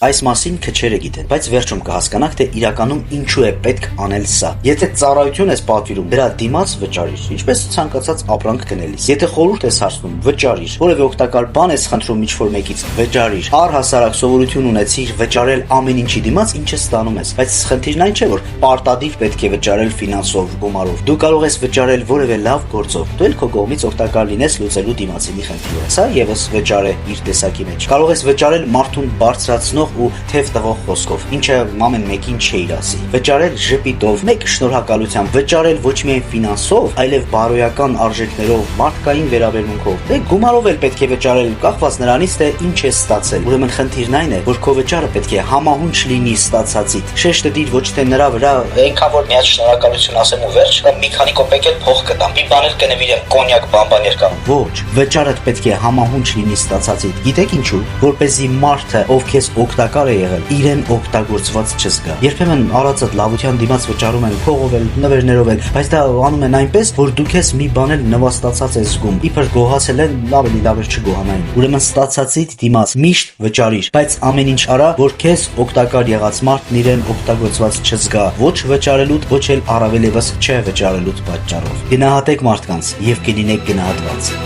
Այս մասին քչերը գիտեն, բայց վերջում կհասկանաք, թե իրականում ինչու է պետք անել սա։ Եթե ծառայություն ես պատվիրում, դրա դիմաց վճարիր, ինչպես ցանկացած ապրանք գնելիս։ Եթե խորհուրդ ես հարցնում, վճարիր։ Որևէ օգտակար բան ես խնդրում ինչ-որ մեկից, վճարիր։ Առհասարակ սովորություն ունեցիր վճարել ամեն ինչի դիմաց, ինչը ստանում ես, բայց խնդիրն այն չէ, որ պարտադիր պետք է վճարել ֆինանսով, գումարով։ Դու կարող ես վճարել որևէ լավ գործով։ Դու էլ քո կողմից օգտակար լինես լուծելու դիմացինի խնդիրը։ Սա եւս վճար է իր տեսակի մեջ։ Կարող ես վճարել մարդուն բարձրացնող ու թեթև տվող խոսքով, ինչը ամեն մեկին չէիր ասի։ Վճարել ժպիտով, մեկ շնորհակալությամբ, վճարել ոչ միայն ֆինանսով, այլև բարոյական արժեքներով, մարդկային վերաբերմունքով։ Դե գումարով էլ պետք է վճարել, կախված նրանից, թե ինչ է ստացել։ Ուրեմն խնդիրն այն է, որ քո վճարը պետք է համահունչ լինի ստացածիդ։ Շեշտը դիր ոչ թե նրա վրա այնքան որ միած շնորհակալություն ասեմ ու վերջ, կամ մի քանի կոպեկ էլ փող կտամ։ Մի բան էլ կնվիրեմ, կոնյակ բամբան երկամ։ Ոչ, վճարդ պետք է համահունչ լինի ստացածիդ։ Գիտեք ինչու? Որպեսզի մարդը, ով քեզ օգտակար է եղել, իրեն օգտագործված չզգա։ Երբեմն արածդ լավության դիմաց վճարում են փողով էլ, նվերներով էլ, բայց դա անում են այնպես, որ դու քեզ մի բան էլ նվաստացած ես զգում։ Իբր գոհացել են, ավելի լավ է չգոհանային։ Ուրեմն ստացածիդ դիմաց միշտ վճարիր, բայց ամեն ինչ արա, որ քեզ օգտակար եղած մարդն իրեն օգտագործված չզգա, ոչ վճարելուդ, ոչ էլ առավել եւս չվճարելուդ պատճառով։ Գնահատեք մարդկանց եւ կլինեք գնահատված։